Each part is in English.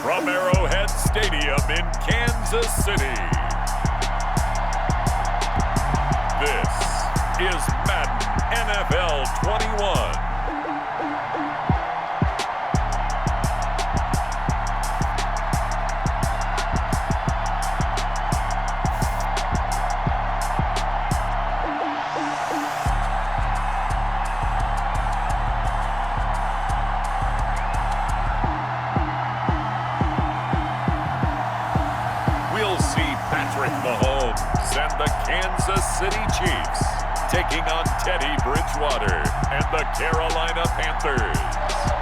From Arrowhead Stadium in Kansas City, this is Madden NFL 21. Mahomes and the Kansas City Chiefs taking on Teddy Bridgewater and the Carolina Panthers.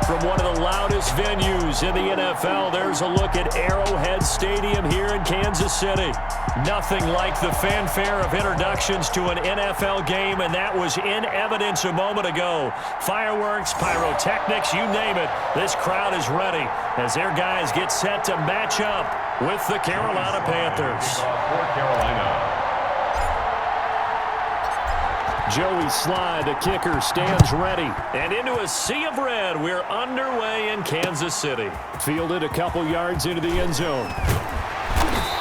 From one of the loudest venues in the NFL, there's a look at Arrowhead Stadium here in Kansas City. Nothing like the fanfare of introductions to an NFL game, and that was in evidence a moment ago. Fireworks, pyrotechnics, you name it. This crowd is ready as their guys get set to match up with the Carolina Panthers. For Carolina. Joey Slye, the kicker, stands ready. And into a sea of red, we're underway in Kansas City. Fielded a couple yards into the end zone.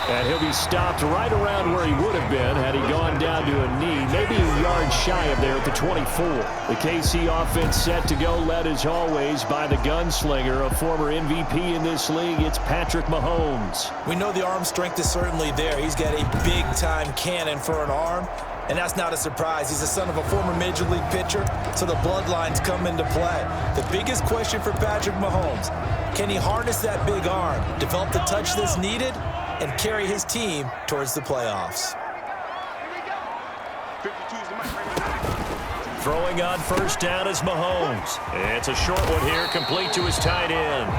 And he'll be stopped right around where he would have been had he gone down to a knee, maybe a yard shy of there at the 24. The KC offense set to go, led as always by the gunslinger, a former MVP in this league. It's Patrick Mahomes. We know the arm strength is certainly there. He's got a big-time cannon for an arm, and that's not a surprise. He's the son of a former Major League pitcher, so the bloodlines come into play. The biggest question for Patrick Mahomes, can he harness that big arm, develop the touch that's needed, and carry his team towards the playoffs? Throwing on first down is Mahomes. It's a short one here, complete to his tight end.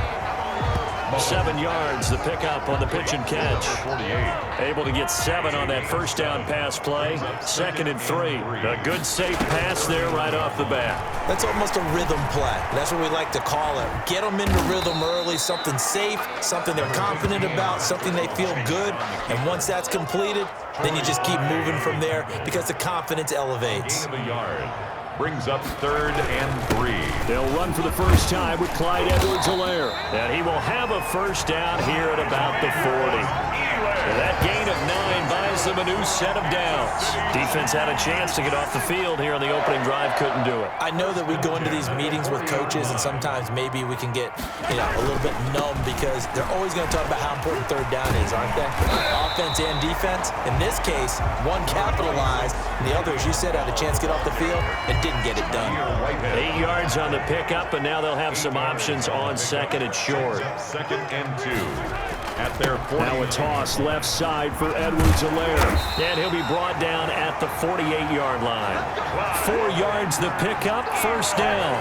7 yards, the pickup on the pitch and catch. Able to get 7 on that first down pass play. 2nd and 3. A good safe pass there right off the bat. That's almost a rhythm play. That's what we like to call it. Get them into rhythm early, something safe, something they're confident about, something they feel good. And once that's completed, then you just keep moving from there because the confidence elevates. Gain of a yard. Brings up 3rd and 3. They'll run for the first time with Clyde Edwards-Helaire. And he will have a first down here at about the 40. And that gain of 9 buys them a new set of downs. Defense had a chance to get off the field here on the opening drive, couldn't do it. I know that we go into these meetings with coaches, and sometimes maybe we can get a little bit numb because they're always going to talk about how important 3rd down is, aren't they? Offense and defense. In this case, one capitalized, and the other, as you said, had a chance to get off the field and didn't get it done. 8 yards on the pickup, and now they'll have some options on 2nd and short. 2nd and 2. At their 40. Now a toss left side for Edwards-Helaire. And he'll be brought down at the 48-yard line. 4 yards the pickup, first down.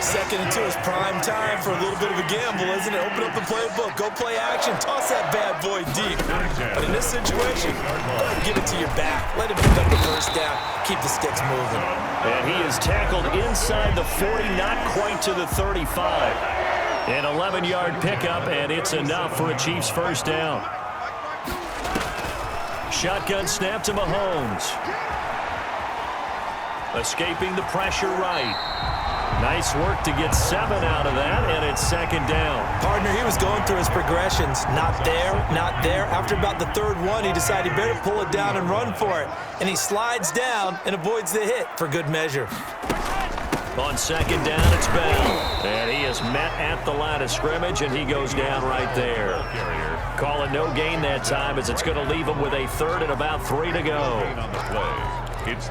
2nd and 2 is prime time for a little bit of a gamble, isn't it? Open up the playbook, go play action, toss that bad boy deep. But in this situation, give it to your back. Let him pick up the first down, keep the sticks moving. And he is tackled inside the 40, not quite to the 35. An 11-yard pickup, and it's enough for a Chiefs first down. Shotgun snap to Mahomes. Escaping the pressure right. Nice work to get 7 out of that, and it's 2nd down. Partner, he was going through his progressions. Not there, not there. After about the 3rd one, he decided he better pull it down and run for it. And he slides down and avoids the hit for good measure. On 2nd down, it's Bell. And he is met at the line of scrimmage, and he goes down right there. Call it no gain that time as it's going to leave him with a 3rd and about 3 to go.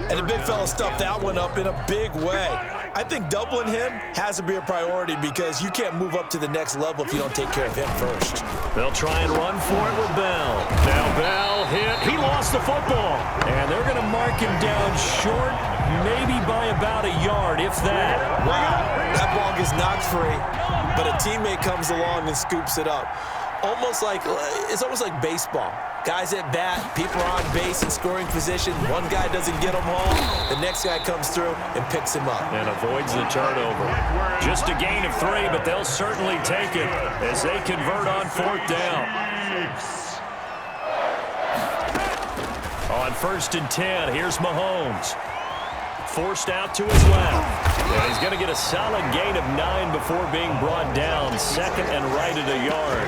And the big fella stuffed that one up in a big way. I think doubling him has to be a priority because you can't move up to the next level if you don't take care of him first. They'll try and run for it with Bell. Now Bell hit. He lost the football. And they're going to mark him down short, maybe by about a yard, if that. Wow, that ball gets knocked free, but a teammate comes along and scoops it up. It's almost like baseball. Guys at bat, people are on base in scoring position. One guy doesn't get him home. The next guy comes through and picks him up. And avoids the turnover. Just a gain of 3, but they'll certainly take it as they convert on 4th down. On 1st and 10, here's Mahomes. forced out to his left. And he's going to get a solid gain of 9 before being brought down. Second and right at a yard.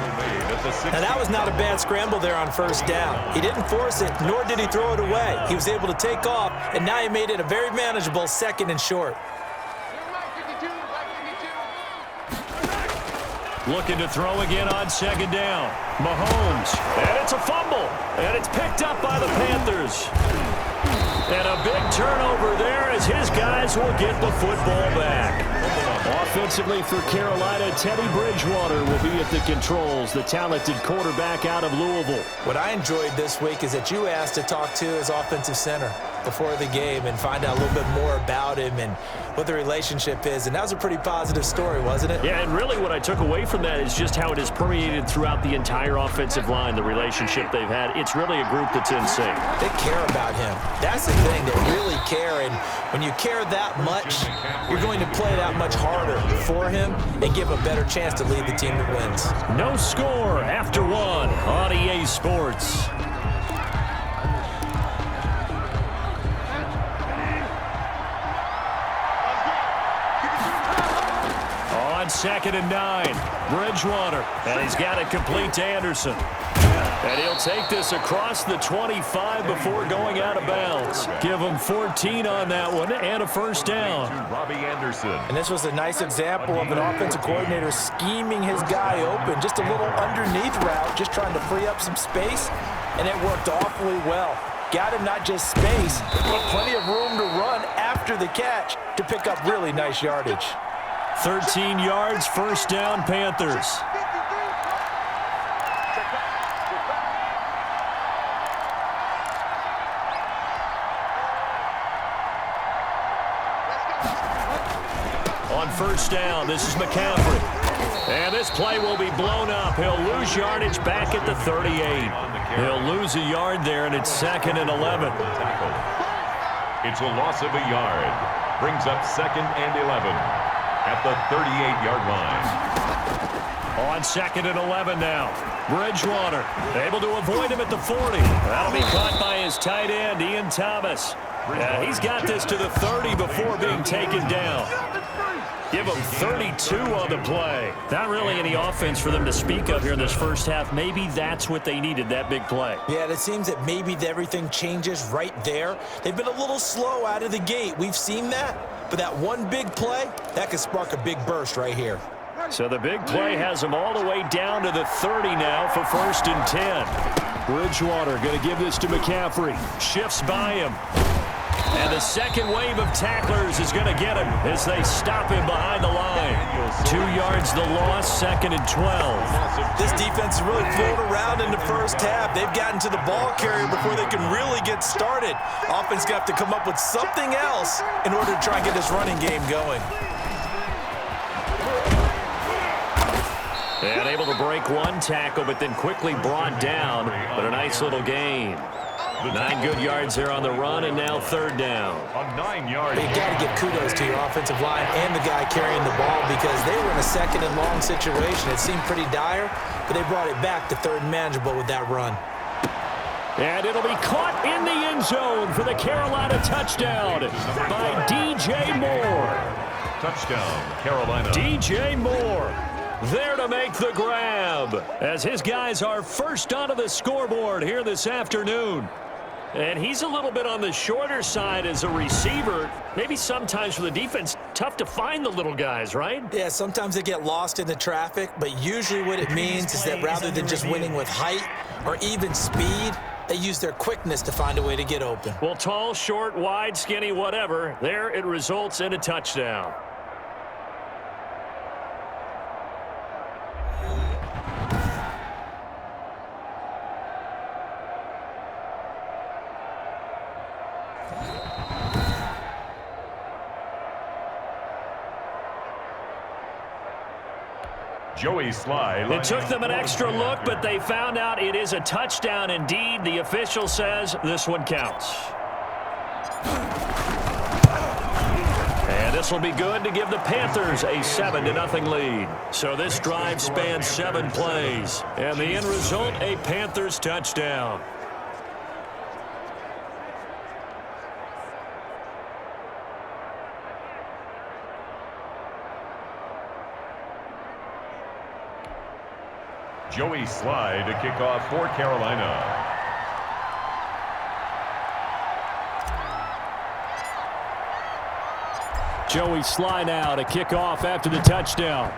Now, that was not a bad scramble there on first down. He didn't force it, nor did he throw it away. He was able to take off, and now he made it a very manageable second and short. Looking to throw again on second down. Mahomes, and it's a fumble, and it's picked up by the Panthers. And a big turnover there as his guys will get the football back. Offensively for Carolina, Teddy Bridgewater will be at the controls, the talented quarterback out of Louisville. What I enjoyed this week is that you asked to talk to his offensive center before the game and find out a little bit more about him and what the relationship is. And that was a pretty positive story, wasn't it? Yeah, and really what I took away from that is just how it has permeated throughout the entire offensive line, the relationship they've had. It's really a group that's in sync. They care about him. That's the thing. They really care. And when you care that much, you're going to play that much harder for him and give him a better chance to lead the team that wins. No score after 1 on EA Sports. On second and 9, Bridgewater, and he's got it complete to Anderson. And he'll take this across the 25 before going out of bounds. Give him 14 on that one and a first down. Robbie Anderson. And this was a nice example of an offensive coordinator scheming his guy open. Just a little underneath route, just trying to free up some space, and it worked awfully well. Got him not just space, but plenty of room to run after the catch to pick up really nice yardage. 13 yards, first down, Panthers. On first down, this is McCaffrey. And this play will be blown up. He'll lose yardage back at the 38. He'll lose a yard there, and it's second and 11. It's a loss of a yard. Brings up second and 11 at the 38-yard line. On second and 11 now. Bridgewater able to avoid him at the 40. That'll be caught by his tight end, Ian Thomas. He's got this to the 30 before being taken down. Give him 32 on the play. Not really any offense for them to speak of here in this first half. Maybe that's what they needed, that big play. Yeah, it seems that maybe everything changes right there. They've been a little slow out of the gate. We've seen that. But that one big play, that could spark a big burst right here. So the big play has them all the way down to the 30 now for first and 10. Bridgewater going to give this to McCaffrey. Shifts by him. And the second wave of tacklers is going to get him as they stop him behind the line. 2 yards the loss, second and 12. This defense is really flown around in the first half. They've gotten to the ball carrier before they can really get started. Offense got to come up with something else in order to try and get this running game going. And able to break one tackle, but then quickly brought down. But a nice little gain. 9 good yards there on the run, and now third down. On 9 yards. You've got to give kudos to your offensive line and the guy carrying the ball because they were in a second and long situation. It seemed pretty dire, but they brought it back to third and manageable with that run. And it'll be caught in the end zone for the Carolina touchdown by DJ Moore. Touchdown, Carolina. DJ Moore there to make the grab as his guys are first onto the scoreboard here this afternoon. And he's a little bit on the shorter side as a receiver. Maybe sometimes for the defense, tough to find the little guys, right? Yeah, sometimes they get lost in the traffic, but usually what it means is that rather than just winning with height or even speed, they use their quickness to find a way to get open. Well, tall, short, wide, skinny, whatever, there it results in a touchdown. Joey Sly. It took them an extra look, but they found out it is a touchdown indeed. The official says this one counts. And this will be good to give the Panthers a 7-0 lead. So this drive spans 7 plays. And the end result, a Panthers touchdown. Joey Slye to kick off for Carolina. Joey Slye now to kick off after the touchdown.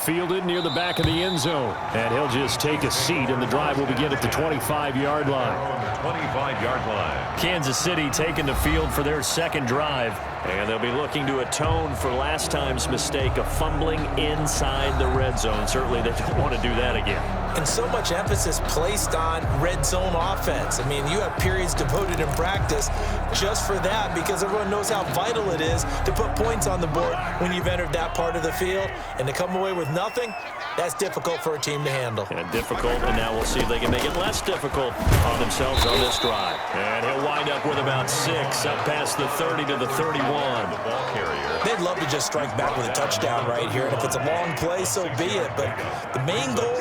Fielded near the back of the end zone. And he'll just take a seat, and the drive will begin at the 25-yard line. 25-yard line. Kansas City taking the field for their second drive. And they'll be looking to atone for last time's mistake of fumbling inside the red zone. Certainly they don't want to do that again. And so much emphasis placed on red zone offense. I mean, you have periods devoted in practice just for that because everyone knows how vital it is to put points on the board when you've entered that part of the field. And to come away with nothing, that's difficult for a team to handle. And difficult, and now we'll see if they can make it less difficult on themselves on this drive. And he'll wind up with about 6 up past the 30 to the 31. The ball carrier. They'd love to just strike back with a touchdown right here. And if it's a long play, so be it. But the main goal,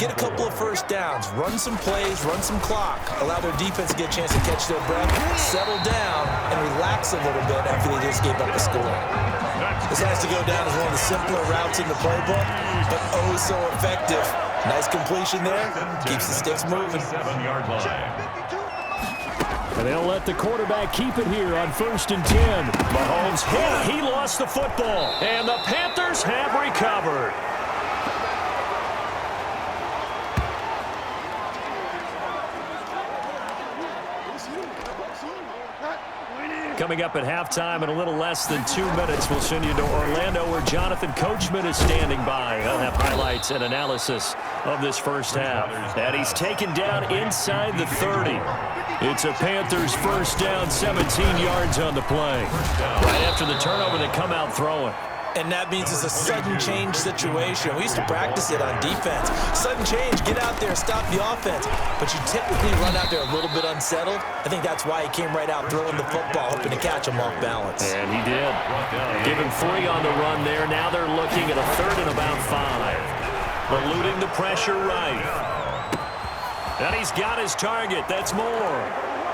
get a couple of first downs, run some plays, run some clock, allow their defense to get a chance to catch their breath, settle down, and relax a little bit after they just gave up a score. This has to go down as one of the simpler routes in the playbook, but oh so effective. Nice completion there. Keeps the sticks moving. 7-yard line. And they'll let the quarterback keep it here on 1st and 10. Mahomes hit. He lost the football. And the Panthers have recovered. Coming up at halftime in a little less than 2 minutes, we'll send you to Orlando where Jonathan Coachman is standing by. He'll have highlights and analysis of this first half. And he's taken down inside the 30. It's a Panthers first down, 17 yards on the play. Right after the turnover, they come out throwing. And that means it's a sudden change situation. We used to practice it on defense. Sudden change, get out there, stop the offense. But you typically run out there a little bit unsettled. I think that's why he came right out throwing the football, hoping to catch him off balance. And he did. Give him 3 on the run there. Now they're looking at a 3rd and about 5. Eluding the pressure right. And he's got his target. That's more.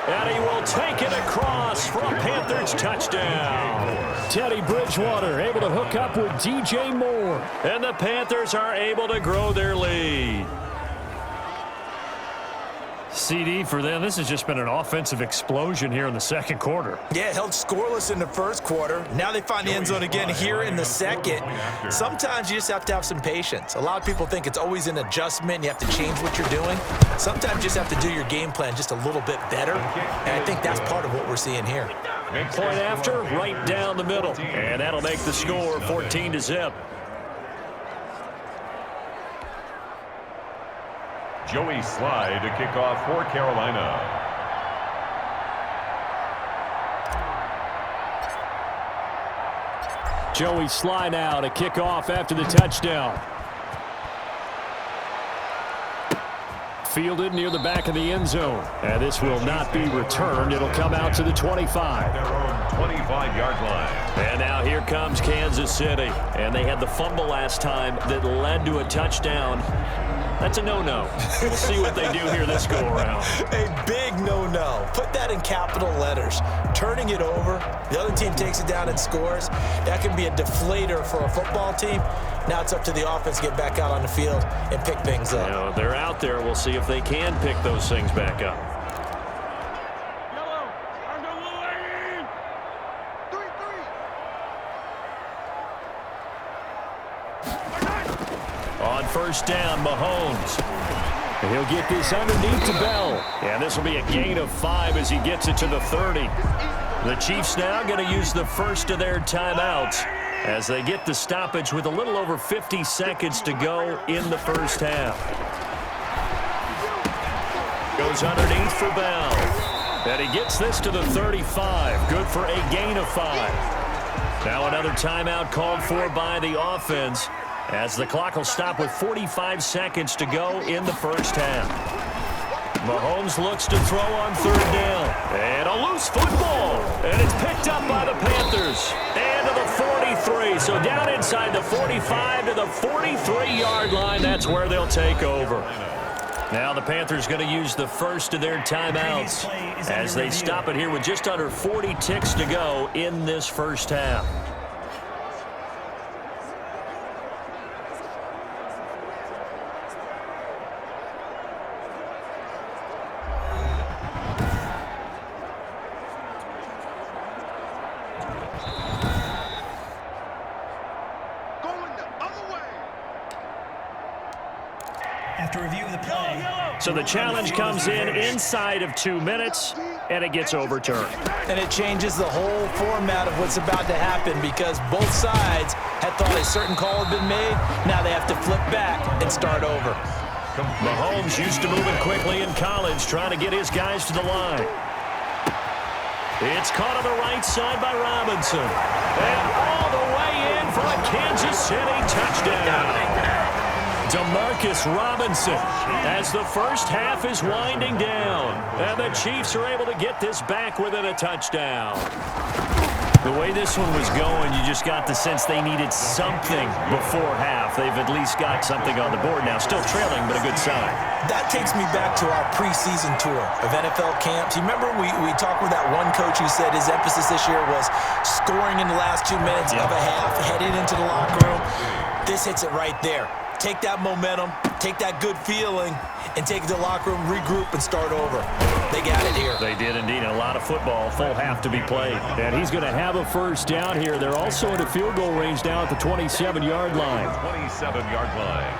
And he will take it across for a Panthers touchdown. Teddy Bridgewater able to hook up with DJ Moore. And the Panthers are able to grow their lead. CD for them. This has just been an offensive explosion here in the second quarter. Yeah, held scoreless in the first quarter. Now they find the end zone again here in the second. Sometimes you just have to have some patience. A lot of people think it's always an adjustment. You have to change what you're doing. Sometimes you just have to do your game plan just a little bit better. And I think that's part of what we're seeing here. Point after, right down the middle. And that'll make the score 14-0. Joey Slye to kick off for Carolina. Joey Slye now to kick off after the touchdown. Fielded near the back of the end zone. And this will not be returned. It'll come out to the 25. Their own 25-yard line. And now here comes Kansas City. And they had the fumble last time that led to a touchdown. That's a no-no. We'll see what they do here this go-around. A big no-no. Put that in capital letters. Turning it over, the other team takes it down and scores. That can be a deflator for a football team. Now it's up to the offense to get back out on the field and pick things up. You know, they're out there. We'll see if they can pick those things back up. On first down, Mahomes. And he'll get this underneath to Bell. And this will be a gain of 5 as he gets it to the 30. The Chiefs now going to use the first of their timeouts as they get the stoppage with a little over 50 seconds to go in the first half. Goes underneath for Bell. And he gets this to the 35. Good for a gain of 5. Now another timeout called for by the offense, as the clock will stop with 45 seconds to go in the first half. Mahomes looks to throw on 3rd down. And a loose football. And it's picked up by the Panthers. And to the 43. So down inside the 45 to the 43-yard line. That's where they'll take over. Now the Panthers going to use the first of their timeouts as they stop it here with just under 40 ticks to go in this first half. After review of the play. So the challenge comes in inside of 2 minutes, and it gets overturned. And it changes the whole format of what's about to happen because both sides had thought a certain call had been made. Now they have to flip back and start over. Mahomes used to moving quickly in college, trying to get his guys to the line. It's caught on the right side by Robinson. And all the way in for a Kansas City touchdown. Demarcus Robinson as the first half is winding down. And the Chiefs are able to get this back within a touchdown. The way this one was going, you just got the sense they needed something before half. They've at least got something on the board now. Still trailing, but a good sign. That takes me back to our preseason tour of NFL camps. You remember we talked with that one coach who said his emphasis this year was scoring in the last 2 minutes of a half, heading into the locker room. This hits it right there. Take that momentum, take that good feeling, and take it to the locker room, regroup, and start over. They got it here. They did indeed. A lot of football, full half to be played. And he's going to have a first down here. They're also in a field goal range now at the 27-yard line. 27-yard line.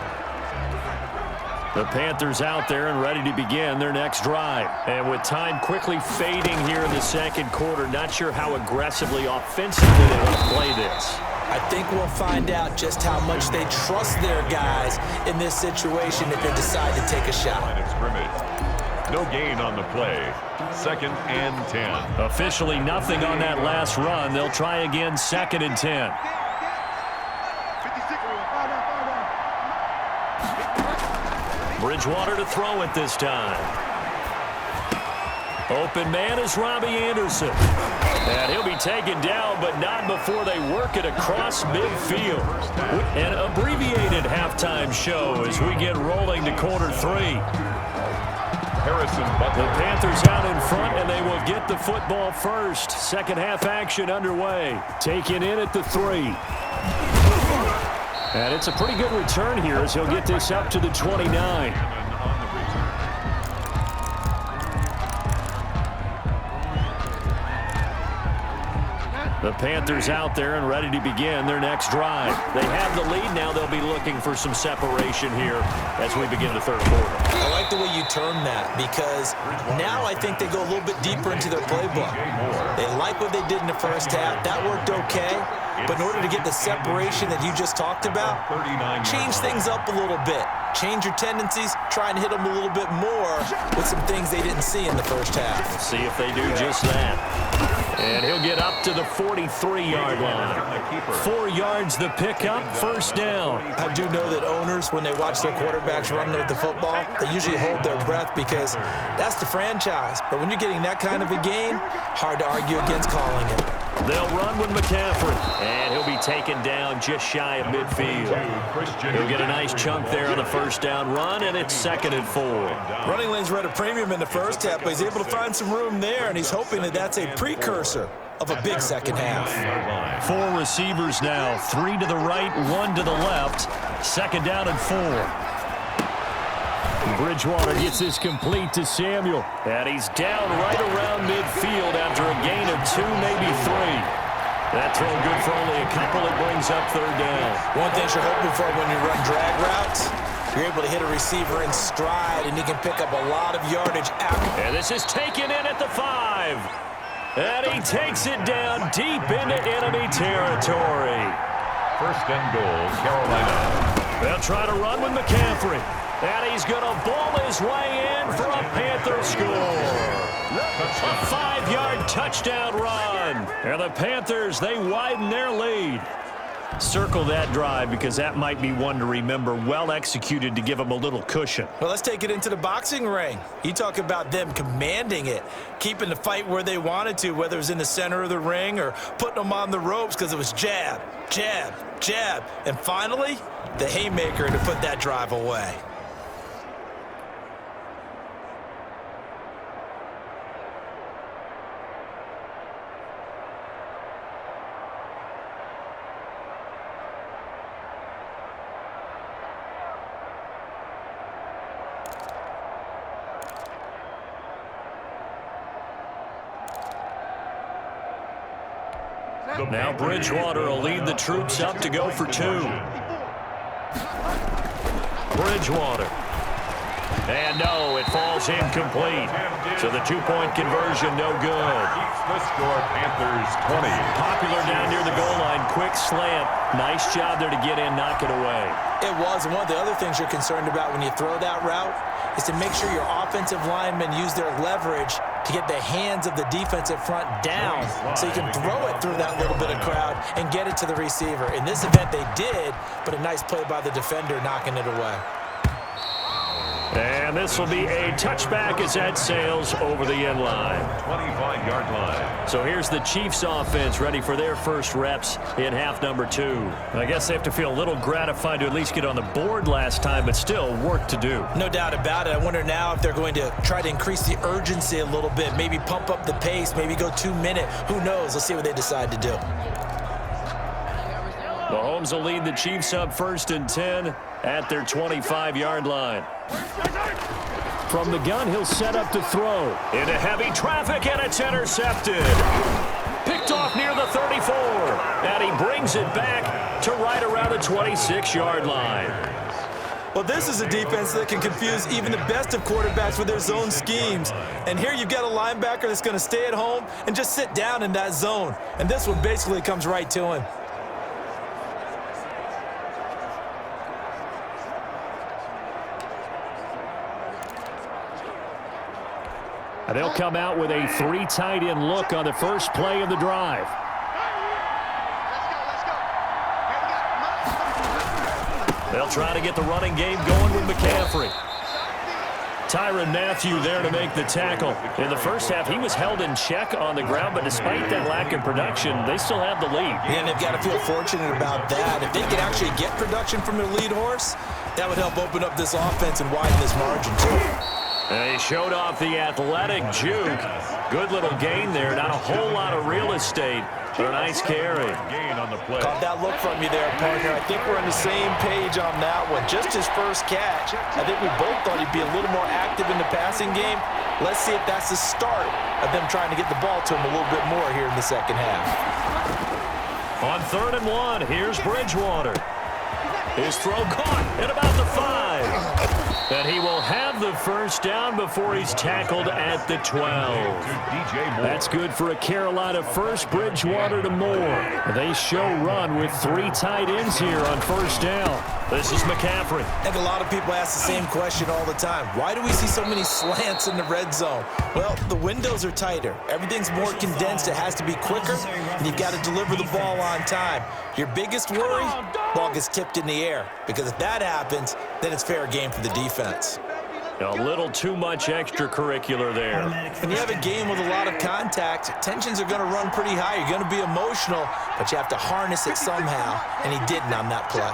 The Panthers out there and ready to begin their next drive. And with time quickly fading here in the second quarter, not sure how aggressively, offensively they want to play this. I think we'll find out just how much they trust their guys in this situation if they decide to take a shot. Line of scrimmage. No gain on the play. 2nd and 10. Officially nothing on that last run. They'll try again 2nd and 10. Bridgewater to throw it this time. Open man is Robbie Anderson. And he'll be taken down, but not before they work it across midfield. An abbreviated halftime show as we get rolling to quarter 3. Harrison The Butler. Panthers out in front, and they will get the football first. Second half action underway. Taken in at the 3. And it's a pretty good return here as he'll get this up to the 29. The Panthers out there and ready to begin their next drive. They have the lead now. They'll be looking for some separation here as we begin the third quarter. I like the way you term that because now I think they go a little bit deeper into their playbook. They like what they did in the first half. That worked okay. But in order to get the separation that you just talked about, change things up a little bit. Change your tendencies, try and hit them a little bit more with some things they didn't see in the first half. We'll see if they do just that. And he'll get up to the 43-yard line. 4 yards the pickup, first down. I do know that owners, when they watch their quarterbacks run with the football, they usually hold their breath because that's the franchise. But when you're getting that kind of a game, hard to argue against calling it. They'll run with McCaffrey, and he'll be taken down just shy of midfield. He'll get a nice chunk there on the first down run, and it's 2nd and 4. Running lanes were at a premium in the first half, but he's able to find some room there, and he's hoping that that's a precursor of a big second half. 4 receivers now, 3 to the right, 1 to the left. 2nd down and 4. Bridgewater gets this complete to Samuel. And he's down right around midfield after a gain of 2, maybe 3. That throw good for only a couple. It brings up 3rd down. One thing you're hoping for when you run drag routes, you're able to hit a receiver in stride, and he can pick up a lot of yardage out. And this is taken in at the 5. And he takes it down deep into enemy territory. 1st and goal, Carolina. They'll try to run with McCaffrey. And he's going to ball his way in for a Panther score. A 5-yard touchdown run. And the Panthers, they widen their lead. Circle that drive because that might be one to remember. Well executed to give them a little cushion. Well, let's take it into the boxing ring. You talk about them commanding it, keeping the fight where they wanted to, whether it was in the center of the ring or putting them on the ropes because it was jab, jab, jab. And finally, the haymaker to put that drive away. Now Bridgewater will lead the troops up to go for 2. Bridgewater And no, it falls incomplete. So the two-point conversion, no good. Keeps the score, Panthers 20. Popular down near the goal line, quick slant. Nice job there to get in, knock it away. It was, and one of the other things you're concerned about when you throw that route is to make sure your offensive linemen use their leverage to get the hands of the defensive front down so you can throw it through that little bit of crowd and get it to the receiver. In this event, they did, but a nice play by the defender knocking it away. And this will be a touchback as that sails over the end line. 25-yard line. So here's the Chiefs offense ready for their first reps in half number 2. I guess they have to feel a little gratified to at least get on the board last time, but still work to do. No doubt about it. I wonder now if they're going to try to increase the urgency a little bit, maybe pump up the pace, maybe go 2-minute. Who knows? Let's see what they decide to do. Mahomes will lead the Chiefs up 1st and 10 at their 25-yard line. From the gun, he'll set up to throw. Into heavy traffic, and it's intercepted. Picked off near the 34. And he brings it back to right around the 26-yard line. Well, this is a defense that can confuse even the best of quarterbacks with their zone schemes. And here you've got a linebacker that's going to stay at home and just sit down in that zone. And this one basically comes right to him. And they'll come out with a 3 tight end look on the first play of the drive. They'll try to get the running game going with McCaffrey. Tyrann Mathieu there to make the tackle. In the first half, he was held in check on the ground, but despite that lack of production, they still have the lead. And they've got to feel fortunate about that. If they could actually get production from their lead horse, that would help open up this offense and widen this margin too. And he showed off the athletic juke. Good little gain there. Not a whole lot of real estate, but a nice carry. Gain on the play. Caught that look from you there, partner. I think we're on the same page on that one. Just his first catch. I think we both thought he'd be a little more active in the passing game. Let's see if that's the start of them trying to get the ball to him a little bit more here in the second half. On 3rd and 1, here's Bridgewater. His throw caught at about the 5. And he will have the first down before he's tackled at the 12. That's good for a Carolina first. Bridgewater to Moore. They show run with 3 tight ends here on 1st down. This is McCaffrey. I think a lot of people ask the same question all the time. Why do we see so many slants in the red zone? Well, the windows are tighter. Everything's more condensed. It has to be quicker, and you've got to deliver the ball on time. Your biggest worry? Ball gets tipped in the air, because if that happens, then it's fair game for the defense. A little too much extracurricular there. When you have a game with a lot of contact, tensions are going to run pretty high. You're going to be emotional, but you have to harness it somehow, and he didn't on that play.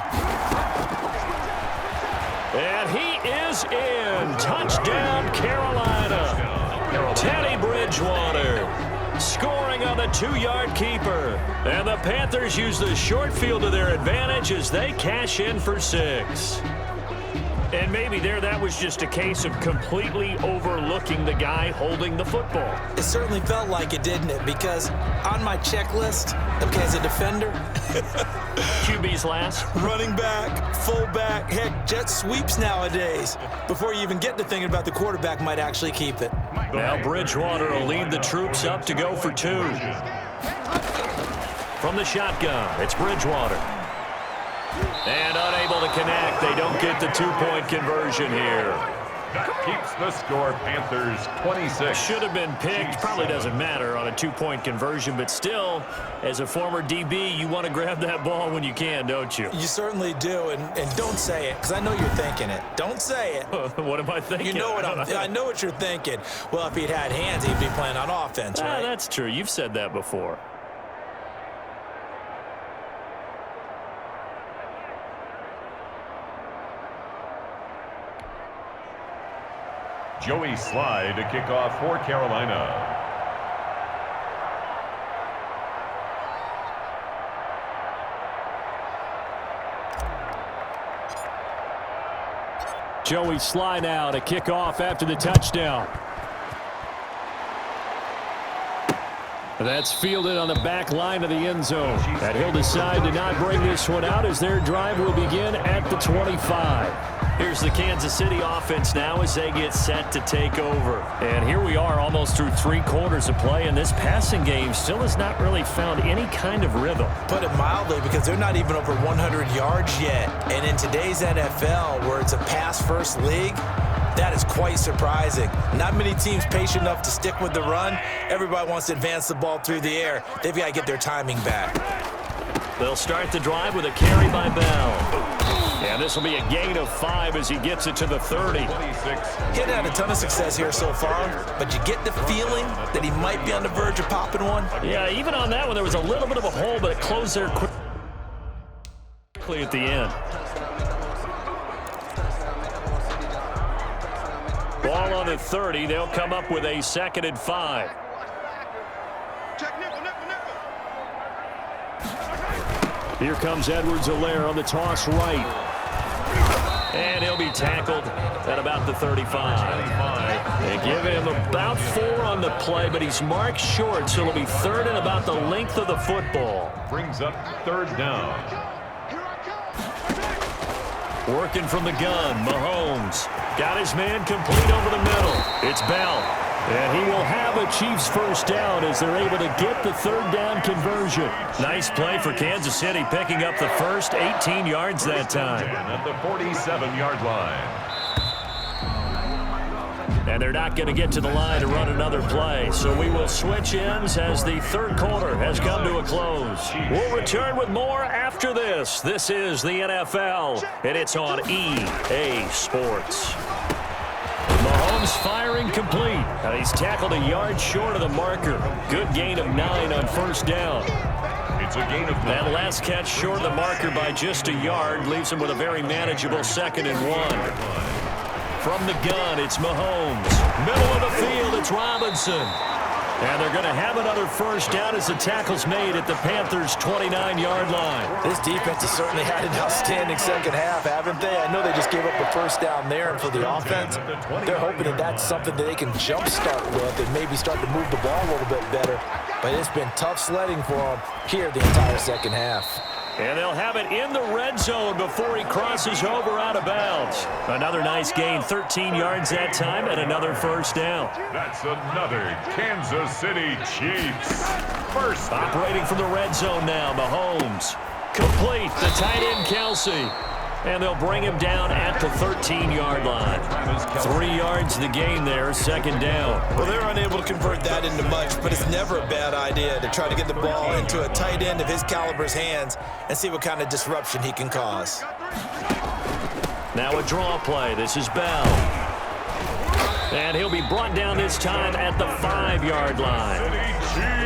And he is in. Touchdown, Carolina. Teddy Bridgewater scoring on the 2-yard keeper. And the Panthers use the short field to their advantage as they cash in for 6. And maybe that was just a case of completely overlooking the guy holding the football. It certainly felt like it, didn't it? Because on my checklist, okay, as a defender, QB's last. running back, fullback, heck, jet sweeps nowadays. Before you even get to thinking about the quarterback might actually keep it. Now Bridgewater will lead the troops up to go for 2. From the shotgun, it's Bridgewater. And unable to connect. They don't get the 2-point conversion here. That keeps the score, Panthers 26. Should have been picked. Probably doesn't matter on a 2-point conversion, but still, as a former DB, you want to grab that ball when you can, don't you? You certainly do, and don't say it, because I know you're thinking it. Don't say it. What am I thinking? You know what I know what you're thinking. Well, if he'd had hands, he'd be playing on offense, right? That's true. You've said that before. Joey Slye to kick off for Carolina. Joey Slye now to kick off after the touchdown. That's fielded on the back line of the end zone. And he'll decide to not bring this one out as their drive will begin at the 25. Here's the Kansas City offense now as they get set to take over. And here we are almost through 3 quarters of play, and this passing game still has not really found any kind of rhythm. Put it mildly, because they're not even over 100 yards yet. And in today's NFL, where it's a pass-first league, that is quite surprising. Not many teams patient enough to stick with the run. Everybody wants to advance the ball through the air. They've got to get their timing back. They'll start the drive with a carry by Bell. And this will be a gain of 5 as he gets it to the 30. He hadn't had a ton of success here so far, but you get the feeling that he might be on the verge of popping one. Yeah, even on that one, there was a little bit of a hole, but it closed there quickly at the end. Ball on the 30. They'll come up with a 2nd and 5. Here comes Edwards-Helaire on the toss right. And he'll be tackled at about the 35. They give him about 4 on the play, but he's marked short, so it'll be 3rd and about the length of the football. Brings up 3rd down. Working from the gun, Mahomes. Got his man complete over the middle. It's Bell. And he will have a Chiefs 1st down as they're able to get the 3rd down conversion. Nice play for Kansas City, picking up the first 18 yards that time. At the 47-yard line. And they're not going to get to the line to run another play. So we will switch ends as the 3rd quarter has come to a close. We'll return with more after this. This is the NFL, and it's on EA Sports. Mahomes firing complete. And he's tackled a yard short of the marker. Good gain of 9 on 1st down. It's a gain of 9. That last catch short of the marker by just a yard leaves him with a very manageable 2nd and 1. From the gun, it's Mahomes. Middle of the field, it's Robinson. And they're going to have another 1st down as the tackle's made at the Panthers' 29-yard line. This defense has certainly had an outstanding 2nd half, haven't they? I know they just gave up a 1st down there, and for the offense, they're hoping that that's something that they can jumpstart with and maybe start to move the ball a little bit better. But it's been tough sledding for them here the entire 2nd half. And they'll have it in the red zone before he crosses over out of bounds. Another nice gain, 13 yards that time, and another 1st down. That's another Kansas City Chiefs 1st. Operating from the red zone now, Mahomes. Complete, the tight end, Kelsey. And they'll bring him down at the 13-yard line. 3 yards the gain there, 2nd down. Well, they're unable to convert that into much, but it's never a bad idea to try to get the ball into a tight end of his caliber's hands and see what kind of disruption he can cause. Now a draw play. This is Bell. And he'll be brought down this time at the 5-yard line.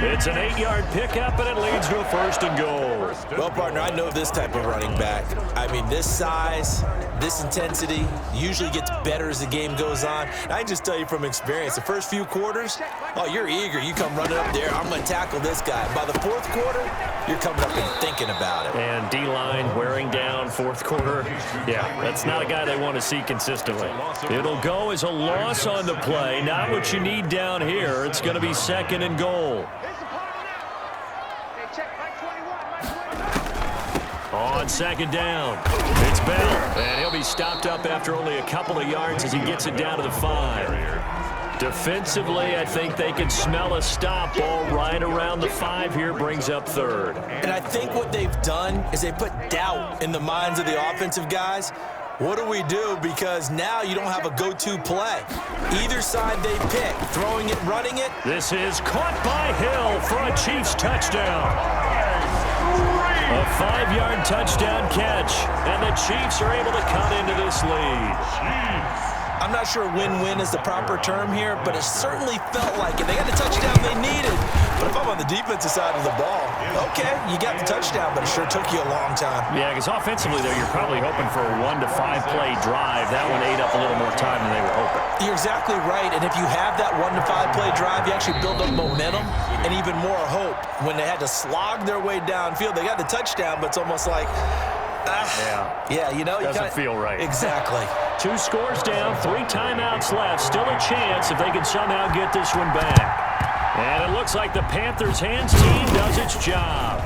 It's an 8-yard pickup, and it leads to a 1st and goal. Well, partner, I know this type of running back. I mean, this size, this intensity usually gets better as the game goes on. And I can just tell you from experience, the first few quarters, oh, you're eager. You come running up there, I'm going to tackle this guy. By the 4th quarter, you're coming up and thinking about it. And D-line wearing down 4th quarter. Yeah, that's not a guy they want to see consistently. It'll go as a loss on the play. Not what you need down here. It's going to be 2nd and goal. On 2nd down, it's Bell, and he'll be stopped up after only a couple of yards as he gets it down to the 5. Defensively, I think they can smell a stop ball right around the 5 here, brings up 3rd. And I think what they've done is they put doubt in the minds of the offensive guys. What do we do? Because now you don't have a go-to play. Either side they pick, throwing it, running it. This is caught by Hill for a Chiefs touchdown. A 5-yard touchdown catch, and the Chiefs are able to cut into this lead. I'm not sure win-win is the proper term here, but it certainly felt like it. They got the touchdown they needed. But if I'm on the defensive side of the ball, okay, you got the touchdown, but it sure took you a long time. Yeah, because offensively, though, you're probably hoping for a 1 to 5 play drive. That one ate up a little more time than they were hoping. You're exactly right, and if you have that 1 to 5 play drive, you actually build up momentum and even more hope. When they had to slog their way downfield, they got the touchdown, but it's almost like, yeah, you know, doesn't feel right. Exactly. 2 scores down, 3 timeouts left. Still a chance if they can somehow get this one back. And it looks like the Panthers' hands team does its job.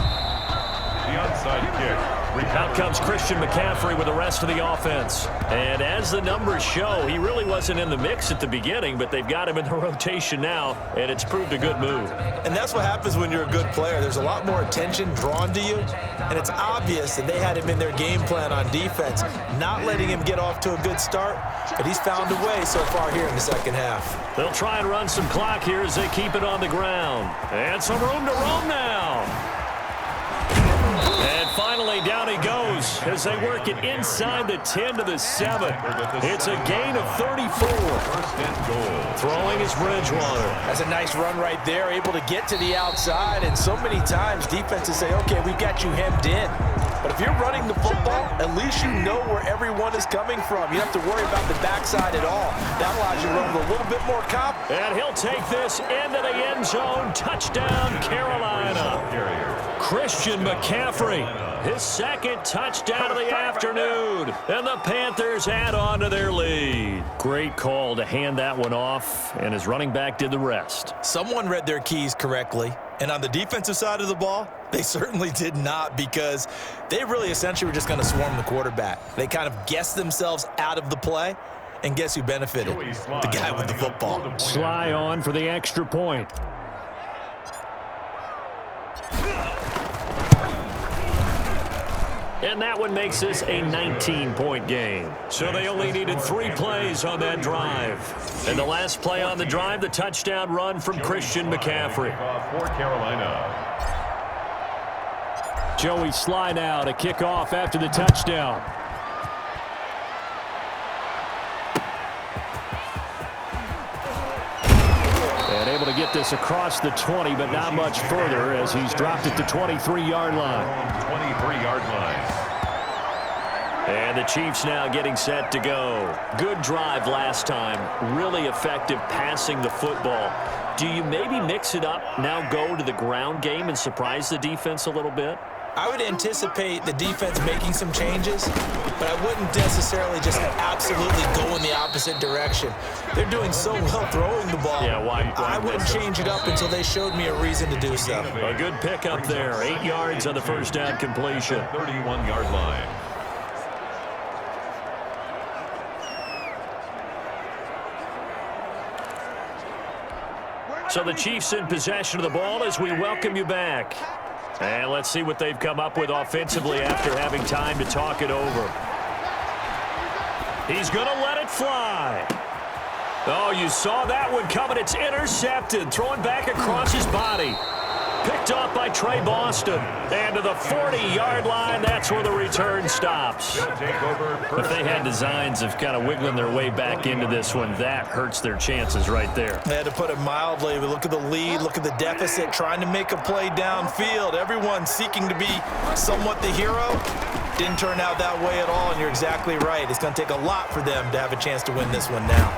The onside kick Out comes Christian McCaffrey with the rest of the offense. And as the numbers show, he really wasn't in the mix at the beginning, but they've got him in the rotation now, and it's proved a good move. And that's what happens when you're a good player. There's a lot more attention drawn to you, and it's obvious that they had him in their game plan on defense, not letting him get off to a good start, but he's found a way so far here in the second half. They'll try and run some clock here as they keep it on the ground. And some room to roam now. And finally, down he goes as they work it inside the 10 to the 7. It's a gain of 34. Throwing is Bridgewater. That's a nice run right there, able to get to the outside. And so many times defenses say, okay, we've got you hemmed in. But if you're running the football, at least you know where everyone is coming from. You don't have to worry about the backside at all. That allows you to run with a little bit more confidence. And he'll take this into the end zone. Touchdown, Carolina. Christian McCaffrey, his second touchdown of the afternoon. And the Panthers add on to their lead. Great call to hand that one off, and his running back did the rest. Someone read their keys correctly. And on the defensive side of the ball, they certainly did not, because they really essentially were just going to swarm the quarterback. They kind of guessed themselves out of the play, and guess who benefited? The guy with the football. Sly on for the extra point. And that one makes this a 19-point game. So they only needed 3 plays on that drive. And the last play on the drive, the touchdown run from Christian McCaffrey. For Carolina. Joey Sly now to kick off after the touchdown. And able to get this across the 20, but not much further as he's dropped it to 23-yard line. 23-yard line. And the Chiefs now getting set to go. Good drive last time. Really effective passing the football. Do you maybe mix it up, now go to the ground game and surprise the defense a little bit? I would anticipate the defense making some changes, but I wouldn't necessarily just absolutely go in the opposite direction. They're doing so well throwing the ball. Yeah, why I wouldn't change it up until they showed me a reason to do so. A good pickup there. 8 yards on the first down completion. 31-yard line. So the Chiefs in possession of the ball as we welcome you back. And let's see what they've come up with offensively after having time to talk it over. He's going to let it fly. Oh, you saw that one coming. It's intercepted. Throwing back across his body. Picked off by Trey Boston. And to the 40-yard line, that's where the return stops. If they had designs of kind of wiggling their way back into this one, that hurts their chances right there. They had to put it mildly, but look at the lead, look at the deficit, trying to make a play downfield. Everyone seeking to be somewhat the hero. Didn't turn out that way at all, and you're exactly right. It's going to take a lot for them to have a chance to win this one now.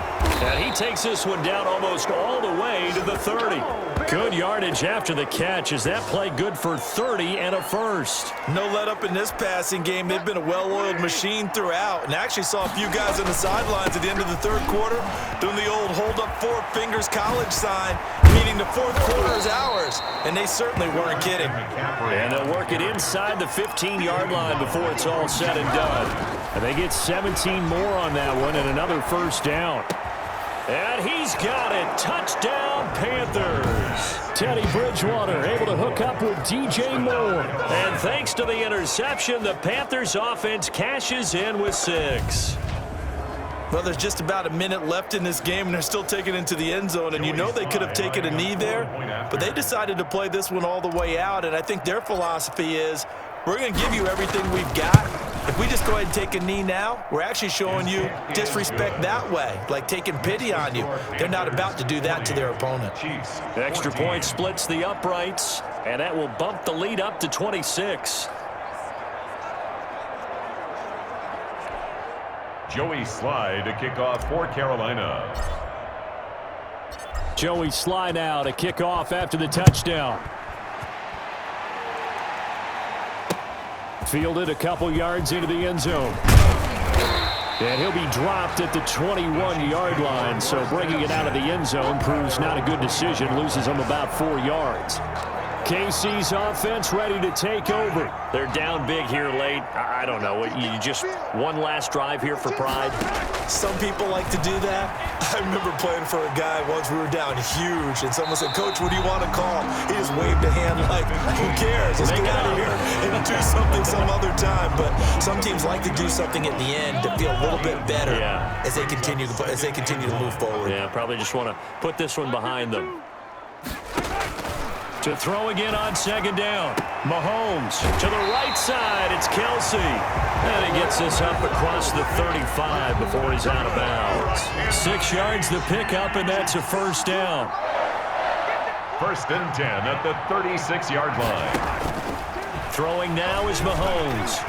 And he takes this one down almost all the way to the 30. Good yardage after the catch. Is that play good for 30 and a first? No let up in this passing game. They've been a well-oiled machine throughout. And I actually saw a few guys on the sidelines at the end of the third quarter doing the old hold up 4 fingers college sign, meaning the fourth quarter is ours. And they certainly weren't kidding. And they'll work it inside the 15-yard line before it's all said and done. And they get 17 more on that one and another first down. And he's got it. Touchdown, Panthers. Teddy Bridgewater able to hook up with DJ Moore. And thanks to the interception, the Panthers offense cashes in with 6. Well, there's just about a minute left in this game, and they're still taking it into the end zone. And you know they could have taken a knee there, but they decided to play this one all the way out. And I think their philosophy is, we're going to give you everything we've got. If we just go ahead and take a knee now, we're actually showing you disrespect that way, like taking pity on you. They're not about to do that to their opponent. Extra point splits the uprights, and that will bump the lead up to 26. Joey Sly to kick off for Carolina. Joey Sly now to kick off after the touchdown. Fielded a couple yards into the end zone. And he'll be dropped at the 21-yard line, so bringing it out of the end zone proves not a good decision, loses him about 4 yards. KC's offense ready to take over. They're down big here late. I don't know. You just one last drive here for pride? Some people like to do that. I remember playing for a guy once. We were down huge, and someone said, "Coach, what do you want to call?" He just waved a hand like, "Who cares? Let's get out of here and do something some other time." But some teams like to do something at the end to feel a little bit better as they continue to move forward. Yeah, probably just want to put this one behind them. To throw again on second down. Mahomes to the right side. It's Kelsey. And he gets this up across the 35 before he's out of bounds. 6 yards the pickup, and that's a first down. 1st and 10 at the 36-yard line. Throwing now is Mahomes.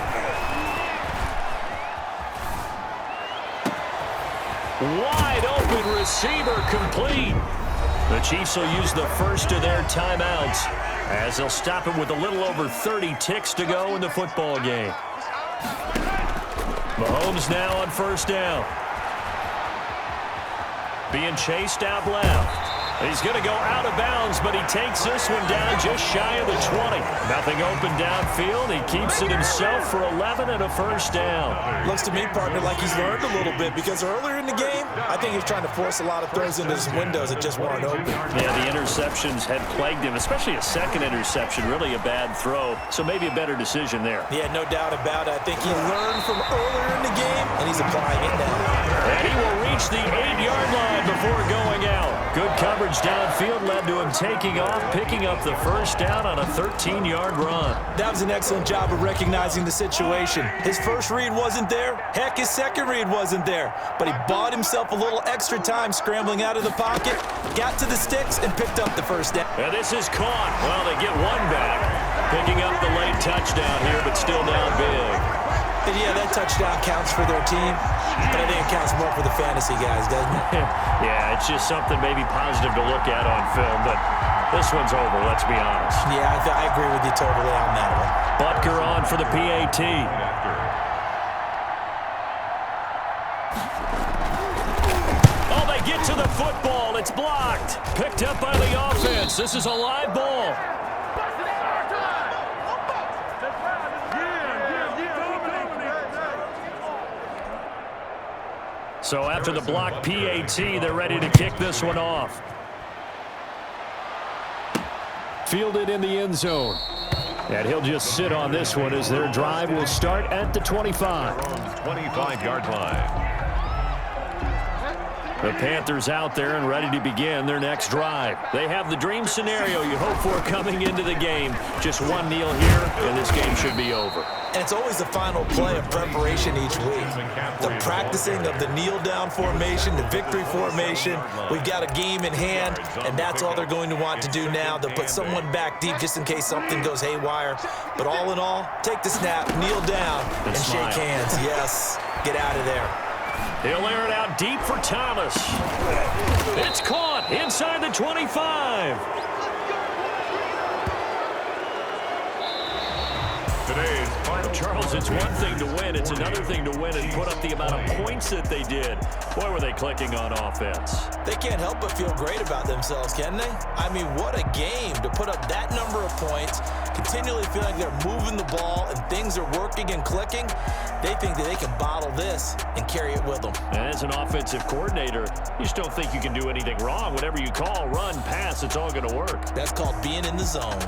Wide open receiver complete. The Chiefs will use the first of their timeouts as they'll stop it with a little over 30 ticks to go in the football game. Mahomes now on first down. Being chased out left. He's going to go out of bounds, but he takes this one down just shy of the 20. Nothing open downfield. He keeps it himself for 11 and a first down. Looks to me, partner, like he's learned a little bit because earlier in the game, I think he's trying to force a lot of throws into his windows that just weren't open. Yeah, the interceptions had plagued him, especially a second interception, really a bad throw. So maybe a better decision there. Yeah, no doubt about it. I think he learned from earlier in the game, and he's applying it now. And he will reach the 8-yard line before going out. Good coverage downfield led to him taking off, picking up the first down on a 13-yard run. That was an excellent job of recognizing the situation. His first read wasn't there. Heck, his second read wasn't there. But he bought himself a little extra time scrambling out of the pocket, got to the sticks, and picked up the first down. And this is caught. Well, they get one back. Picking up the late touchdown here, but still down big. And yeah, that touchdown counts for their team, but I think it counts more for the fantasy guys, doesn't it? Yeah, it's just something maybe positive to look at on film, but this one's over, let's be honest. Yeah, I agree with you totally on that one. Butker on for the PAT. Oh, they get to the football. It's blocked. Picked up by the offense. This is a live ball. So after the block PAT, they're ready to kick this one off. Fielded in the end zone. And he'll just sit on this one as their drive will start at the 25. 25-yard line. The Panthers out there and ready to begin their next drive. They have the dream scenario you hope for coming into the game. Just one kneel here, and this game should be over. And it's always the final play of preparation each week. The practicing of the kneel-down formation, the victory formation. We've got a game in hand, and that's all they're going to want to do now. They'll put someone back deep just in case something goes haywire. But all in all, take the snap, kneel down, and shake hands. Yes, get out of there. He'll air it out deep for Thomas. It's caught inside the 25. Today's final. Charles, it's one thing to win. It's another thing to win and put up the amount of points that they did. Boy, were they clicking on offense. They can't help but feel great about themselves, can they? I mean, what a game to put up that number of points, continually feel like they're moving the ball and things are working and clicking. They think that they can bottle this and carry it with them. And as an offensive coordinator, you just don't think you can do anything wrong. Whatever you call, run, pass, it's all going to work. That's called being in the zone.